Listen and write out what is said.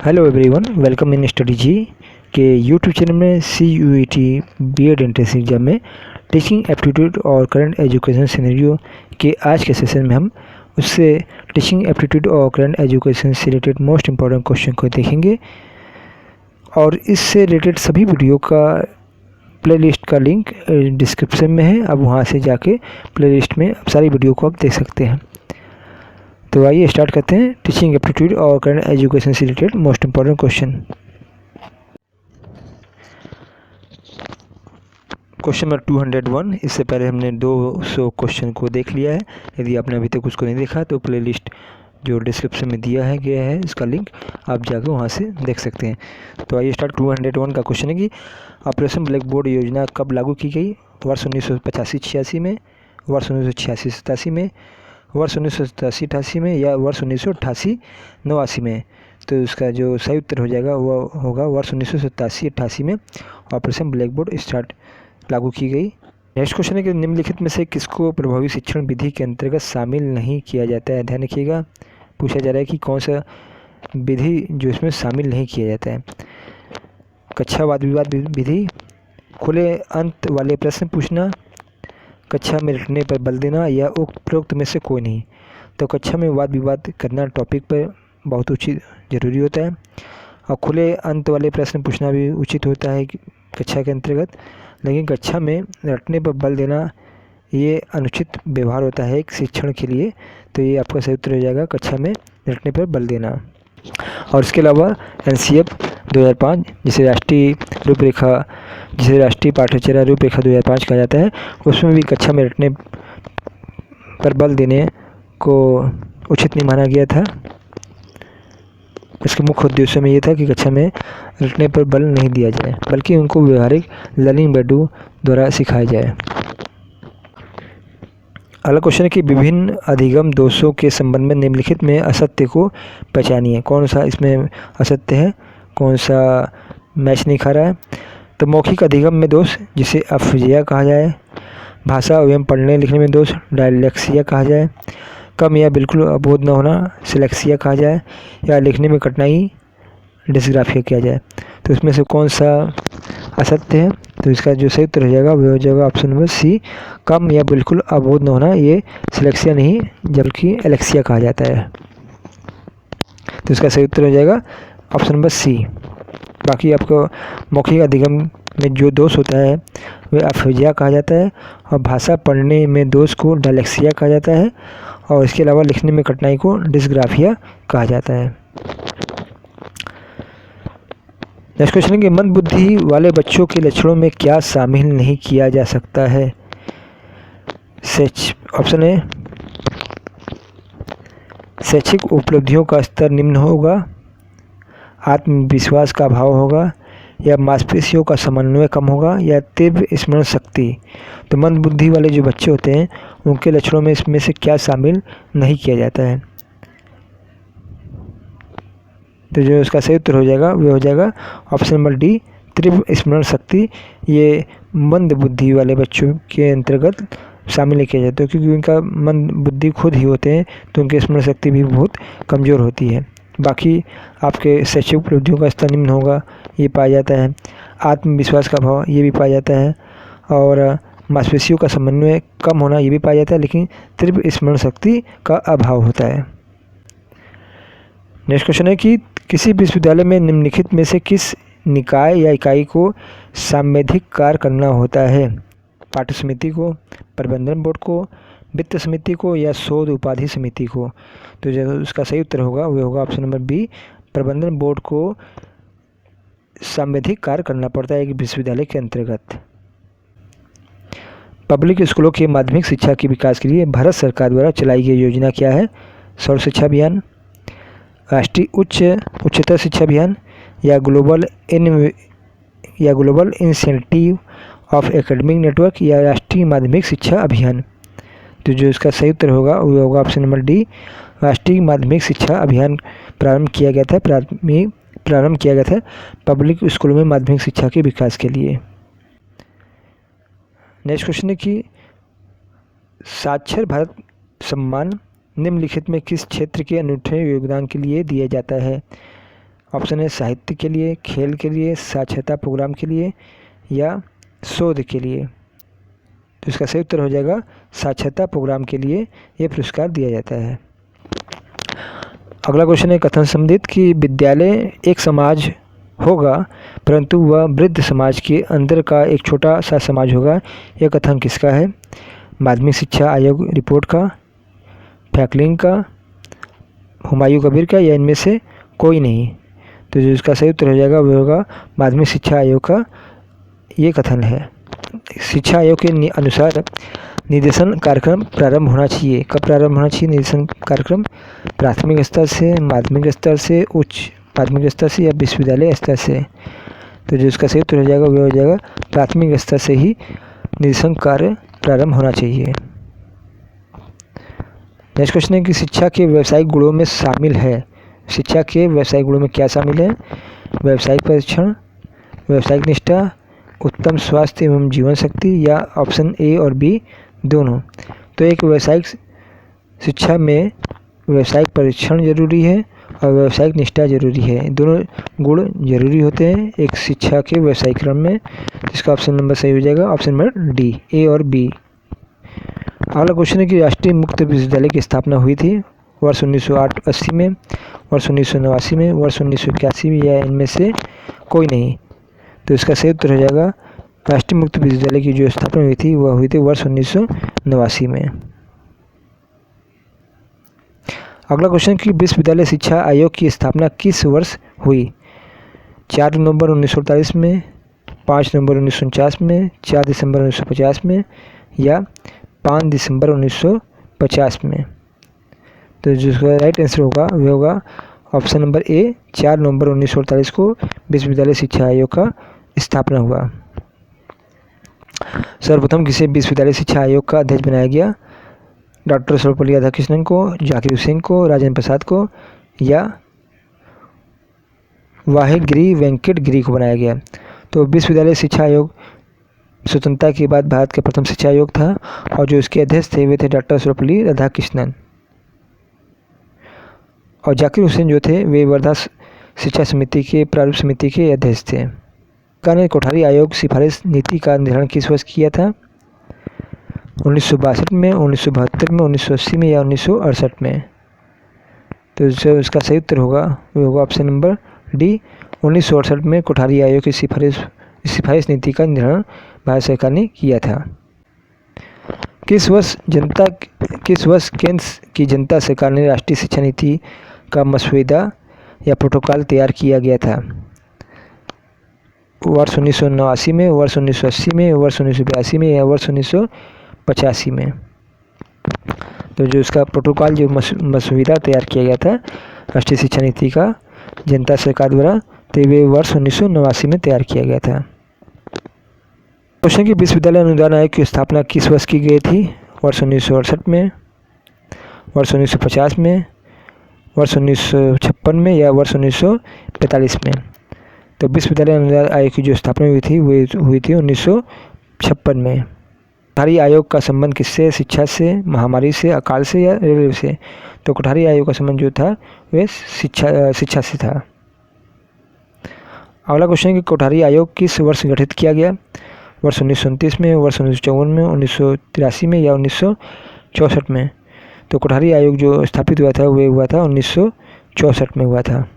Hello everyone, welcome in study G के YouTube channel में CUET BEd entrance exam में teaching aptitude और current education scenario के आज के सेशन में हम उससे टीचिंग एप्टीट्यूड और करंट एजुकेशन से रिलेटेड मोस्ट इम्पॉर्टेंट क्वेश्चन को देखेंगे और इससे रिलेटेड सभी वीडियो का प्लेलिस्ट का लिंक डिस्क्रिप्शन में है। अब वहाँ से जाके प्लेलिस्ट में सारी वीडियो को आप देख सकते हैं। तो आइए स्टार्ट करते हैं टीचिंग एप्टीट्यूड और करंट एजुकेशन से related most important question number 201। इससे पहले हमने 200 क्वेश्चन को देख लिया है। यदि आपने अभी तक उसको नहीं देखा तो प्लेलिस्ट जो डिस्क्रिप्शन में दिया है गया है इसका लिंक आप जाकर वहां से देख सकते हैं। तो आइए स्टार्ट। 201 का क्वेश्चन है कि ऑपरेशन ब्लैक बोर्ड योजना कब लागू की गई? वर्ष 1985-86 में, वर्ष 1986-87 में, वर्ष 1987-88 में या वर्ष 1988-89 में। तो इसका जो सही उत्तर हो जाएगा वो होगा वर्ष 1987-88 में ऑपरेशन ब्लैक बोर्ड लागू की गई। नेक्स्ट क्वेश्चन है कि निम्नलिखित में से किसको प्रभावी शिक्षण विधि के अंतर्गत शामिल नहीं किया जाता है? ध्यान रखिएगा, पूछा जा रहा है कि कौन सा विधि जो इसमें शामिल नहीं किया जाता है। कक्षा वाद विवाद विधि, खुले अंत वाले प्रश्न पूछना, कक्षा में रटने पर बल देना या उपरोक्त में से कोई नहीं। तो कक्षा में वाद विवाद करना टॉपिक पर बहुत उचित ज़रूरी होता है और खुले अंत वाले प्रश्न पूछना भी उचित होता है कक्षा के अंतर्गत, लेकिन कक्षा में रटने पर बल देना ये अनुचित व्यवहार होता है एक शिक्षण के लिए। तो ये आपका सही उत्तर हो जाएगा, कक्षा में रटने पर बल देना। और इसके अलावा NCF 2005 जिसे राष्ट्रीय पाठ्यचर्या रूपरेखा 2005 कहा जाता है, उसमें भी कक्षा में रटने पर बल देने को उचित नहीं माना गया था। इसके मुख्य उद्देश्य में ये था कि कक्षा में रटने पर बल नहीं दिया जाए, बल्कि उनको व्यवहारिक लर्निंग मेथड द्वारा सिखाया जाए। अगला क्वेश्चन है कि विभिन्न अधिगम दोषों के संबंध में निम्नलिखित में असत्य को पहचानिए। कौन सा इसमें असत्य है, कौन सा मैच नहीं खा रहा है? तो मौखिक अधिगम में दोष जिसे अफजिया कहा जाए, भाषा एवं पढ़ने लिखने में दोष डायलेक्सिया कहा जाए, कम या बिल्कुल अबोध न होना सिलेक्सिया कहा जाए, या लिखने में कठिनाई डिस्ग्राफिया किया जाए। तो इसमें से कौन सा असत्य है? तो इसका जो सही उत्तर हो जाएगा वो हो जाएगा ऑप्शन नंबर C, कम या बिल्कुल अबोध न होना। ये सिलेक्सिया नहीं जबकि एलेक्सिया कहा जाता है। तो इसका सही उत्तर हो जाएगा ऑप्शन नंबर C। बाकी आपको मौखिक अधिगम में जो दोष होता है वह अफजिया कहा जाता है और भाषा पढ़ने में दोष को डायलेक्सिया कहा जाता है और इसके अलावा लिखने में कठिनाई को डिस्ग्राफिया कहा जाता है। नेक्स्ट क्वेश्चन है कि मंद बुद्धि वाले बच्चों के लक्षणों में क्या शामिल नहीं किया जा सकता है? ऑप्शन है शैक्षिक उपलब्धियों का स्तर निम्न होगा, आत्मविश्वास का अभाव होगा, या मांसपेशियों का समन्वय कम होगा, या तीव्र स्मरण शक्ति। तो मंद बुद्धि वाले जो बच्चे होते हैं उनके लक्षणों में इसमें से क्या शामिल नहीं किया जाता है? तो जो इसका सही उत्तर हो जाएगा वो हो जाएगा ऑप्शन नंबर D, तीव्र स्मरण शक्ति। ये मंद बुद्धि वाले बच्चों के अंतर्गत शामिल नहीं किया जाता क्योंकि उनका मंद बुद्धि खुद ही होते हैं तो उनकी स्मरण शक्ति भी बहुत कमज़ोर होती है। बाकी आपके शैक्षिक उपलब्धियों का स्तर निम्न होगा ये पाया जाता है, आत्मविश्वास का अभाव ये भी पाया जाता है और मांसपेशियों का समन्वय कम होना ये भी पाया जाता है, लेकिन तीव्र स्मरण शक्ति का अभाव होता है। नेक्स्ट क्वेश्चन है कि किसी विश्वविद्यालय में निम्नलिखित में से किस निकाय या इकाई को सांविधिक कार्य करना होता है? पाठ्य समिति को, प्रबंधन बोर्ड को, वित्त समिति को, या शोध उपाधि समिति को। तो जो उसका सही उत्तर होगा वो होगा ऑप्शन नंबर B, प्रबंधन बोर्ड को सांविधिक कार्य करना पड़ता है एक विश्वविद्यालय के अंतर्गत। पब्लिक स्कूलों के माध्यमिक शिक्षा के विकास के लिए भारत सरकार द्वारा चलाई गई योजना क्या है? सर्व शिक्षा अभियान, राष्ट्रीय उच्चतर शिक्षा अभियान, या global incentive of academic network, या राष्ट्रीय माध्यमिक शिक्षा अभियान। तो जो इसका सही उत्तर होगा वो होगा ऑप्शन नंबर D, राष्ट्रीय माध्यमिक शिक्षा अभियान प्रारंभ किया गया था पब्लिक स्कूलों में माध्यमिक शिक्षा के विकास के लिए। नेक्स्ट क्वेश्चन है कि साक्षर भारत सम्मान निम्नलिखित में किस क्षेत्र के अनूठे योगदान के लिए दिया जाता है? ऑप्शन है साहित्य के लिए, खेल के लिए, साक्षरता प्रोग्राम के लिए या शोध के लिए। तो इसका सही उत्तर हो जाएगा साक्षरता प्रोग्राम के लिए ये पुरस्कार दिया जाता है। अगला क्वेश्चन है कथन संबंधित कि विद्यालय एक समाज होगा परंतु वह वृद्ध समाज के अंदर का एक छोटा सा समाज होगा। यह कथन किसका है? माध्यमिक शिक्षा आयोग रिपोर्ट का, फ्रैंकलिन का, हुमायूं कबीर का या इनमें से कोई नहीं। तो जो इसका सही उत्तर हो जाएगा वह होगा माध्यमिक शिक्षा आयोग का ये कथन है। शिक्षा आयोग के अनुसार निर्देशन कार्यक्रम प्रारंभ होना चाहिए। कब प्रारंभ होना चाहिए निर्देशन कार्यक्रम? प्राथमिक स्तर से, माध्यमिक स्तर से, उच्च माध्यमिक स्तर से या विश्वविद्यालय स्तर से। तो जो इसका सही उत्तर हो जाएगा वह हो जाएगा प्राथमिक स्तर से ही निर्देशन कार्य प्रारंभ होना चाहिए। नेक्स्ट क्वेश्चन है कि शिक्षा के व्यावसायिक गुणों में शामिल है। शिक्षा के व्यावसायिक गुणों में क्या शामिल है? व्यावसायिक परीक्षण, व्यावसायिक निष्ठा, उत्तम स्वास्थ्य एवं जीवन शक्ति या ऑप्शन ए और बी दोनों। तो एक व्यावसायिक शिक्षा में व्यावसायिक परीक्षण जरूरी है और व्यावसायिक निष्ठा जरूरी है। दोनों गुण जरूरी होते हैं एक शिक्षा के व्यावसायिकरण में। इसका ऑप्शन नंबर सही हो जाएगा ऑप्शन नंबर डी, ए और बी। अगला क्वेश्चन है कि राष्ट्रीय मुक्त विश्वविद्यालय की स्थापना हुई थी वर्ष 1980 में, वर्ष 1989 में, वर्ष 1981 में या इनमें से कोई नहीं। तो इसका सही उत्तर हो जाएगा राष्ट्रीय मुक्त विश्वविद्यालय की जो स्थापना हुई थी वह हुई थी वर्ष 1989 में। अगला क्वेश्चन कि विश्वविद्यालय शिक्षा आयोग की स्थापना किस वर्ष हुई? 4 नवंबर 1948 में, 5 नवंबर 1949 में, 4 दिसंबर 1950 में या 5 दिसंबर 1950 में। तो जिसका राइट आंसर होगा वह होगा ऑप्शन नंबर ए, 4 नवंबर 1948 को विश्वविद्यालय शिक्षा आयोग का स्थापना हुआ। सर्वप्रथम किसे विश्वविद्यालय शिक्षा आयोग का अध्यक्ष बनाया गया? डॉक्टर सर्वपल्ली राधाकृष्णन को, जाकिर हुसैन को, राजेंद्र प्रसाद को या वाहिगिरी वेंकट गिरी को बनाया गया। तो विश्वविद्यालय शिक्षा आयोग स्वतंत्रता के बाद भारत का प्रथम शिक्षा आयोग था और जो इसके अध्यक्ष थे वे थे डॉक्टर सर्वपल्ली राधाकृष्णन और जाकिर हुसैन जो थे वे वर्धा शिक्षा समिति के प्रारूप समिति के अध्यक्ष थे। सरकार ने कोठारी आयोग सिफारिश नीति का निर्धारण किस वर्ष किया था? 1962 में, 1972 में, 1980 में या 1968 में। तो जो इसका सही उत्तर होगा वो होगा ऑप्शन नंबर डी, 1968 में कोठारी आयोग की सिफारिश नीति का निर्धारण भारत सरकार ने किया था। किस वर्ष केंद्र की जनता सरकार ने राष्ट्रीय शिक्षा नीति का मसौदा या प्रोटोकॉल तैयार किया गया था? वर्ष 1989 में, वर्ष 1980 में, वर्ष 1982 में या वर्ष 1985 में। तो जो इसका प्रोटोकॉल जो मसौदा तैयार किया गया था राष्ट्रीय शिक्षा नीति का जनता सरकार द्वारा तो वे वर्ष 1989 में तैयार किया गया था। क्वेश्चन की विश्वविद्यालय अनुदान आयोग की स्थापना किस वर्ष की गई थी? वर्ष 1968 में, वर्ष 1950 में, वर्ष 1956 में या वर्ष 1945 में। तो विश्वविद्यालय अनुदान आयोग की जो स्थापना हुई थी वो हुई थी 1956 में। कोठारी आयोग का संबंध किससे? शिक्षा से, महामारी से, अकाल से या रेलवे से? तो कोठारी आयोग का संबंध जो था वह शिक्षा से था। अगला क्वेश्चन है कि कोठारी आयोग किस वर्ष गठित किया गया? वर्ष 1929 में, वर्ष 1954 में, 1983 में या 1964 में। तो कोठारी आयोग जो स्थापित हुआ था वह हुआ था 1964 में हुआ था।